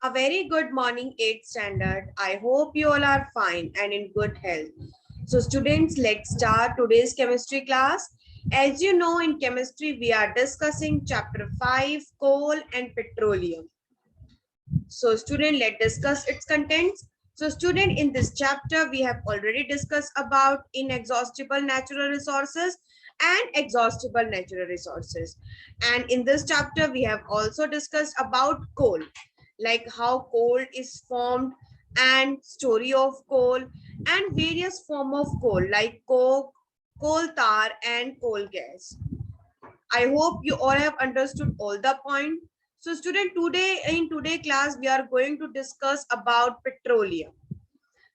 A very good morning, 8th standard. I hope you all are fine and in good health. So students, let's start today's chemistry class. As you know, in chemistry, we are discussing chapter 5, coal and petroleum. So student, let's discuss its contents. So student, in this chapter, we have already discussed about inexhaustible natural resources and exhaustible natural resources. And in this chapter, we have also discussed about coal, like how coal is formed and story of coal and various form of coal like coke, coal tar and coal gas. I hope you all have understood all the point. So student, today class we are going to discuss about petroleum.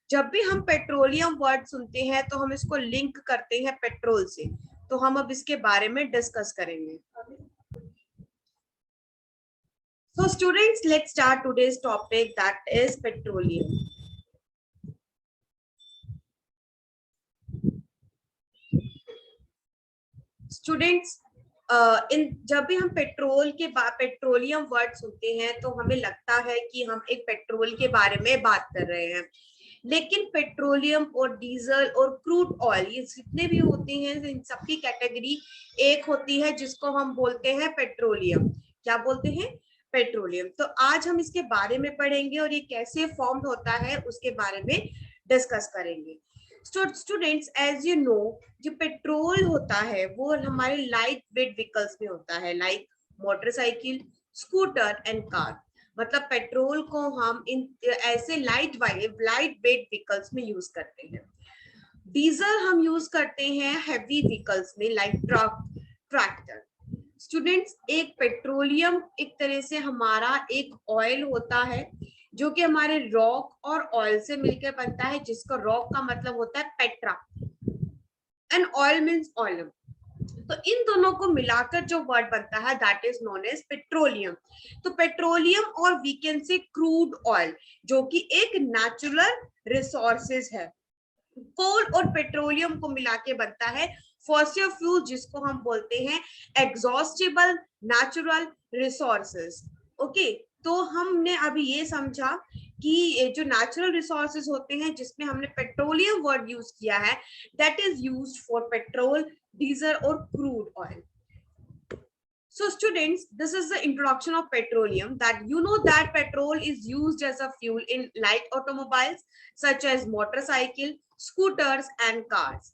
जब भी हम petroleum word सुनते हैं तो हम इसको link करते हैं पेट्रोल से, तो हम अब इसके बारे में डिस्कस करेंगे. So students, let's start today's topic, that is petroleum. Students, इन जब भी हम पेट्रोलियम वर्ड सुनते हैं तो हमें लगता है कि हम एक पेट्रोल के बारे में बात कर रहे हैं, लेकिन पेट्रोलियम और डीजल और क्रूड ऑयल ये जितने भी होते हैं इन सबकी कैटेगरी एक होती है जिसको हम बोलते हैं पेट्रोलियम. क्या बोलते हैं? पेट्रोलियम. तो आज हम इसके बारे में पढ़ेंगे और ये कैसे फॉर्म होता है उसके बारे में डिस्कस करेंगे. स्टूडेंट्स, एज यू नो, जो पेट्रोल होता है वो हमारे लाइट वेट व्हीकल्स में होता है, like motorcycle, scooter and car. मतलब पेट्रोल को हम इन ऐसे लाइट वेट व्हीकल्स में यूज करते हैं. डीजल हम यूज करते हैं हैवी व्हीकल्स में लाइक ट्रक, ट्रैक्टर. स्टूडेंट्स, एक पेट्रोलियम एक तरह से हमारा एक ऑयल होता है जो कि हमारे रॉक और ऑयल से मिलकर बनता है, जिसका रॉक का मतलब होता है petra and oil means oil. तो इन दोनों को मिलाकर जो वर्ड बनता है that is known as petroleum. तो पेट्रोलियम और we can say crude oil जो कि एक नेचुरल रिसोर्सेज है. कोल और पेट्रोलियम को मिला के बनता है फॉसिल फ्यूल जिसको हम बोलते हैं एग्जॉस्टिबल नेचुरल रिसोर्सेज. ओके, तो हमने अभी ये समझा कि जो नेचुरल रिसोर्सेज होते हैं जिसमें हमने पेट्रोलियम वर्ड यूज किया है that is used for petrol, diesel और crude oil. So students, this is the introduction of petroleum, that you know that petrol is used as a fuel in light automobiles such as motorcycle, scooters and cars,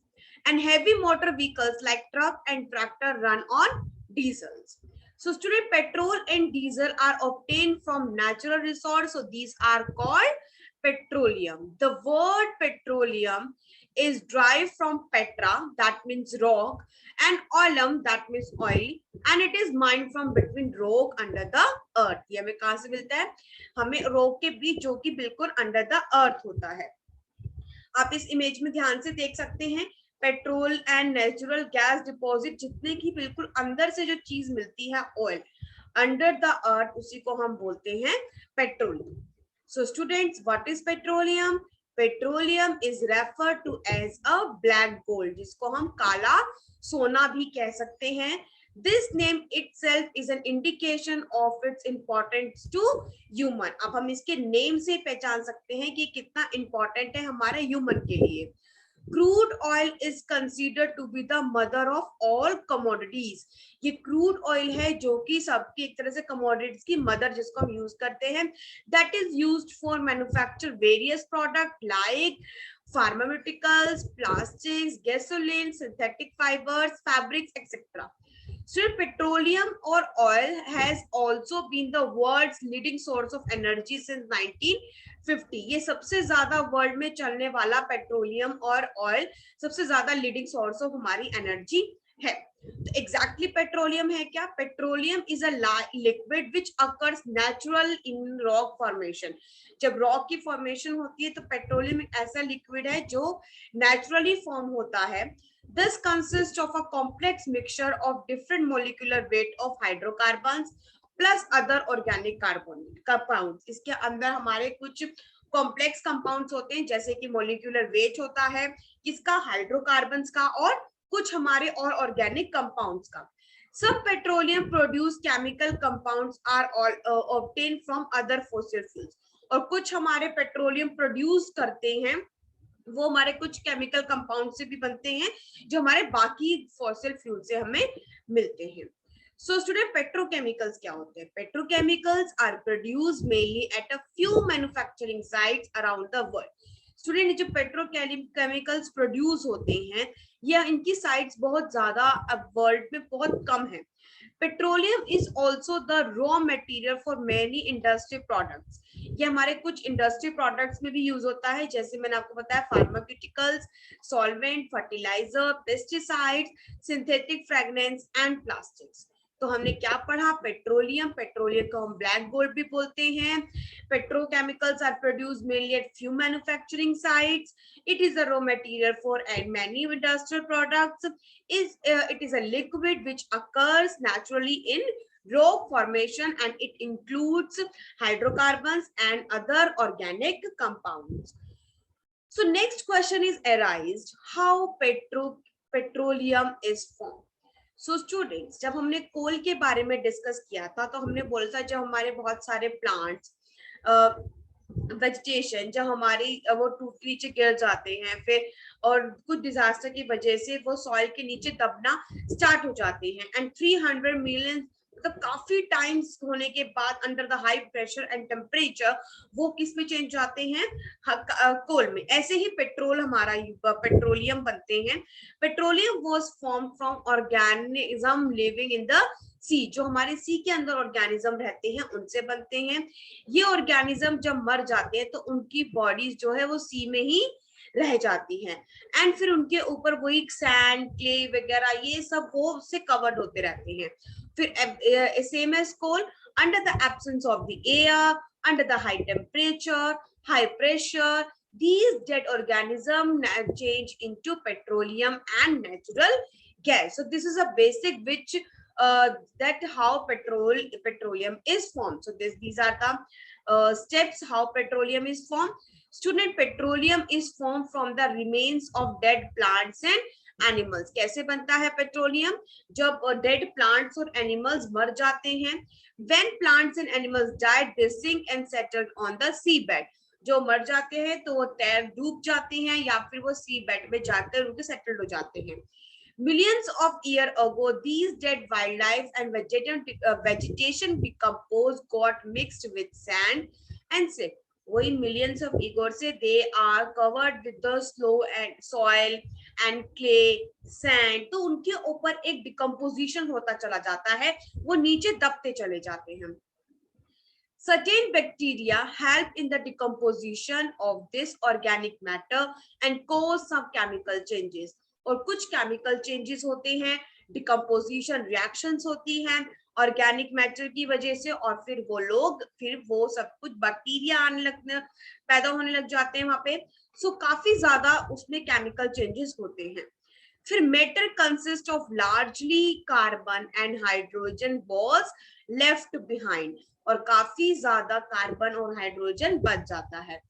and heavy motor vehicles like truck and tractor run on diesels. So student, petrol and diesel are obtained from natural resource, so these are called petroleum. The word petroleum is derived from petra, that means rock, and oilum, that means oil, and it is mined from between rock under the earth. ये हमें कहाँ से मिलता है? हमें rock के बीच जो कि बिल्कुल under the earth होता है. आप इस इमेज में ध्यान से देख सकते हैं petrol and natural gas deposit जितने की बिल्कुल अंदर से जो चीज मिलती है ऑयल अंडर द अर्थ, उसी को हम बोलते हैं petroleum. So students, what is petroleum? Petroleum is referred to as a black gold, जिसको हम काला सोना भी कह सकते हैं. This name itself is an indication of its importance to human. अब हम इसके नेम से पहचान सकते हैं कि कितना इंपॉर्टेंट है हमारे ह्यूमन के लिए. Crude oil is considered to be the mother of all commodities. ये क्रूड ऑयल है जो कि सबकी एक तरह से कमोडिटीज की मदर जिसको हम यूज करते हैं. That is used for manufacture various product like pharmaceuticals, plastics, gasoline, synthetic fibers, fabrics, etc. So petroleum or oil has also been the world's leading source of energy since 1950. ये सबसे ज्यादा world में चलने वाला petroleum और oil सबसे ज्यादा leading source of हमारी एनर्जी है. तो एग्जैक्टली पेट्रोलियम है क्या? Petroleum is a liquid which occurs natural in rock formation. जब रॉक की फॉर्मेशन होती है तो पेट्रोलियम एक ऐसा लिक्विड है जो नेचुरली फॉर्म होता है. This consists of a complex mixture of different molecular weight of hydrocarbons plus other organic compounds. इसके अंदर हमारे कुछ कॉम्प्लेक्स कंपाउंड्स होते हैं जैसे कि मोलिकुलर वेट होता है किसका? हाइड्रोकार्बन्स का, और कुछ हमारे और ऑर्गेनिक कंपाउंड्स का. Some petroleum produced chemical compounds are all obtained from other fossil fuels. और कुछ हमारे पेट्रोलियम प्रोड्यूस करते हैं वो हमारे कुछ केमिकल कंपाउंड से भी बनते हैं जो हमारे बाकी फॉसिल फ्यूल से हमें मिलते हैं. सो स्टूडेंट, पेट्रोकेमिकल्स क्या होते हैं? Petrochemicals are produced mainly at a few manufacturing sites around the world. Student, जो पेट्रोकेमिकल्स प्रोड्यूस होते हैं या इनकी साइट्स बहुत ज्यादा अब वर्ल्ड में बहुत कम है. Petroleum is also the raw material for many industry products. ये हमारे कुछ इंडस्ट्री प्रोडक्ट्स में भी यूज होता है, जैसे मैंने आपको बताया pharmaceuticals, solvent, fertiliser, pesticides, synthetic fragrance and plastics. तो हमने क्या पढ़ा? पेट्रोलियम. पेट्रोलियम को हम ब्लैक गोल्ड भी बोलते हैं. Petrochemicals are produced mainly at few manufacturing sites. It is a raw material for many industrial products. It is a liquid which occurs naturally in rock formation and it includes hydrocarbons and other organic compounds. So next question is arised, how petroleum is formed. So students, जब हमने कोल के बारे में discuss किया था तो हमने बोला था जब हमारे बहुत सारे प्लांट्स वेजिटेशन जब हमारी वो टूट नीचे गिर जाते हैं फिर और कुछ डिजास्टर की वजह से वो सॉइल के नीचे दबना स्टार्ट हो जाते हैं एंड 300 मिलियन मतलब काफी टाइम्स होने के बाद under the high pressure and temperature वो किस में चेंज जाते हैं? कोल में. ऐसे ही पेट्रोल हमारा पेट्रोलियम बनते हैं. Petroleum was form from organism living in the sea. जो हमारे सी के अंदर ऑर्गेनिज्म रहते हैं उनसे बनते हैं. ये ऑर्गेनिज्म जब मर जाते हैं तो उनकी बॉडीज जो है वो सी में ही रह जाती हैं एंड फिर उनके ऊपर वही सैंड, क्ले वगैरह ये सब वो उससे कवर्ड होते रहते हैं. फिर same as coal, under the absence of the air, under the high temperature, high pressure, these dead organisms change into petroleum and natural gas. So this is a basic which that how petroleum is formed. So these are the steps how petroleum is formed. Student, petroleum is formed from the remains of dead plants and animals. कैसे बनता है petroleum? जब dead plants और animals मर जाते हैं. When plants and animals died, they sink and settled on the seabed. जो मर जाते हैं तो वो तैर डूब जाते हैं या फिर वो सी बेड में जाकर उनके सेटल्ड हो जाते हैं. Millions of years ago, these dead wildlife and vegetation decomposed, got mixed with sand and silt. वही millions of years से they are covered with the slow and soil and clay, sand. तो उनके ऊपर एक decomposition होता चला जाता है, वो नीचे दबते चले जाते हैं. Certain bacteria help in the decomposition of this organic matter and cause some chemical changes. और कुछ केमिकल चेंजेस होते हैं, डिकम्पोजिशन रिएक्शंस होती हैं ऑर्गेनिक मैटर की वजह से और फिर वो सब कुछ बैक्टीरिया आने लगने पैदा होने लग जाते हैं वहां पे. सो काफी ज्यादा उसमें केमिकल चेंजेस होते हैं. फिर matter consist of largely carbon and hydrogen was left behind. और काफी ज्यादा कार्बन और हाइड्रोजन बच जाता है.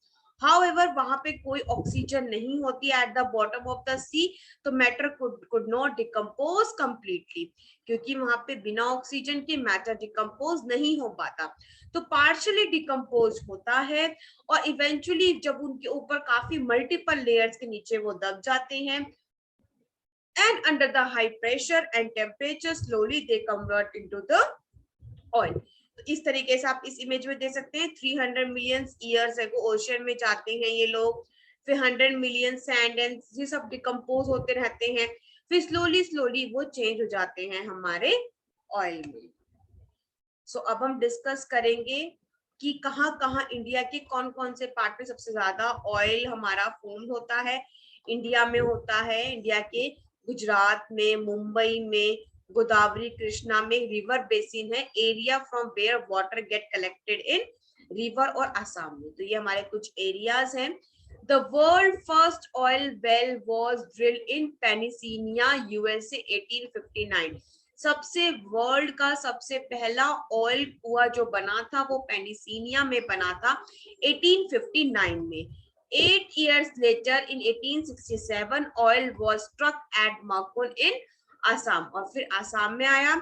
However, वहां पे कोई ऑक्सीजन नहीं होती at the bottom of the sea, तो matter could not decompose completely, क्योंकि वहां पे बिना ऑक्सीजन के मैटर डिकम्पोज नहीं हो पाता. तो पार्शियली डिकम्पोज होता है और इवेंचुअली जब उनके ऊपर काफी मल्टीपल लेयर्स के नीचे वो दब जाते हैं and under the high pressure and temperature slowly they convert into the oil. इस तरीके से आप इस इमेज में दे सकते हैं. 300 मिलियन ईयर्स अगो ओशन में जाते हैं ये लोग, फिर 100 मिलियन सैंड एंड ये सब डिकम्पोज होते रहते हैं, फिर स्लोली वो चेंज हो जाते हैं हमारे ऑयल में. सो अब हम डिस्कस करेंगे कि कहाँ इंडिया के कौन कौन से पार्ट में सबसे ज्यादा ऑयल हमारा फॉर्म होता है. इंडिया में होता है, इंडिया के गुजरात में, मुंबई में, गोदावरी कृष्णा में रिवर बेसिन है, area from where water get collected in river और असम में. तो ये हमारे कुछ एरियाज हैं. The world first oil well was drilled in Pennsylvania, USA 1859. वर्ल्ड का सबसे पहला ऑयल कुआं जो बना था वो पेनिसिलिया में बना था 1859 में. 8 years later in 1867 oil was struck at Makun in Assam, और फिर आसाम में आया।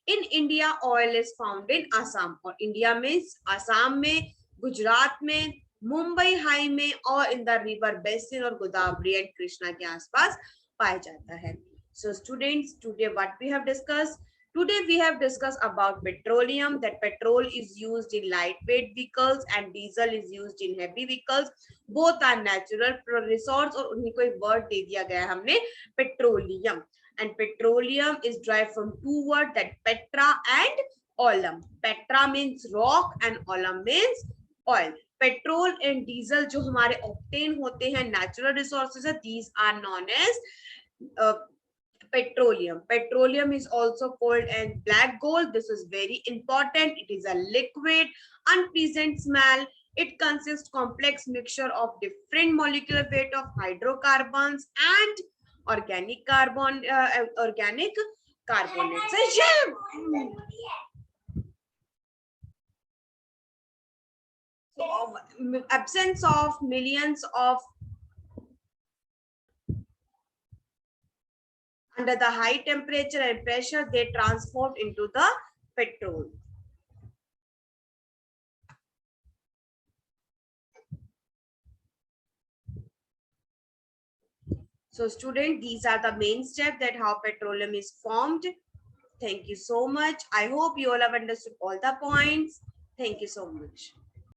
In India oil is found in Assam, और इंडिया में आसाम में, गुजरात में, मुंबई हाई में, और इन द रिवर बेसिन और गोदावरी एंड कृष्णा के आसपास पाया जाता है। So students, today what we have discussed? Today we have discussed about petroleum, that petrol is used in lightweight vehicles and diesel is used in heavy vehicles. Both are natural resource, और उन्हीं को एक word दे दिया गया हमने, petroleum. And petroleum is derived from two words, that petra and olim. Petra means rock and olim means oil. Petrol and diesel जो हमारे octane होते हैं, नेचुरल रिसोर्सेज है, these are known as petroleum. Petroleum is also called as black gold. This is very important. It is a liquid, unpleasant smell. It consists complex mixture of different molecular weight of hydrocarbons and organic carbonates. So, absence of millions of under the high temperature and pressure, they transformed into the petrol. So student, these are the main steps that how petroleum is formed. Thank you so much. I hope you all have understood all the points. Thank you so much.